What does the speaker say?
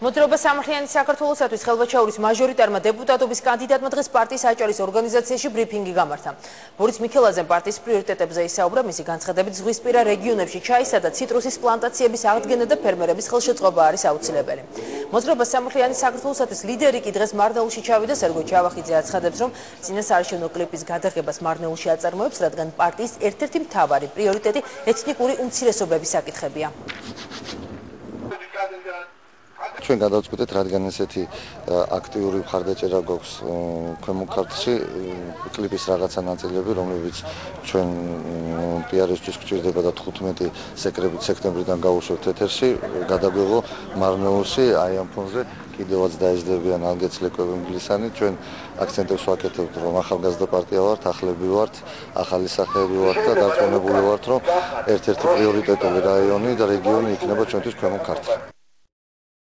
მოძრაობა სამართლიანი საქართველოსათვის ხელვაჩაურის მაჟორიტარმა დეპუტატობის კანდიდატმა დღეს პარტიის აჭარის ორგანიზაციაში ბრიფინგი გამართა. ბორიც მიქელაძემ პარტიის პრიორიტეტებზე ისაუბრა, მისი განცხადებით ზღვისპირა რეგიონებში ჩაისა და ციტრუსის პლანტაციების აღდგენა და ფერმერების ხელშეწყობა არის აუცილებელი. მოძრაობა სამართლიანი საქართველოსათვის ლიდერი კი დღეს მარნეულში ჩავიდა. სერგო ჩავახიძე აცხადებს, რომ წინასაარჩევნო კლიპის გადაღებას მარნეულში აწარმოებს, რადგან პარტიის ერთ-ერთი მთავარი პრიორიტეტი ეთნიკური უმცირესობების საკითხებია. ჩვენ გადავწყვიტეთ, რადგან ესეთი აქტიური მხარდაჭერა გვაქვს ქვემო ქართლში, კლიპის რაღაცა ნაწილები, რომლებიც ჩვენ PR-ისთვის გვჭირდება და 15 სექტემბრიდან გავუშვებთ ეთერში, გადაგვიღო მარნეულში, აი ამ ფონზე კიდევაც დაეძლებიან ალგეცლეკვები ინგლისანი. ჩვენ აქცენტებს ვაკეთებთ, რომ ახალგაზრდა პარტია ვართ, ახლები ვართ, ახალი სახეები ვართ და დარწმუნებული ვართ, რომ ერთ-ერთი პრიორიტეტული რაიონი და რეგიონი იქნება ჩვენთვის ქვემო ქართლი.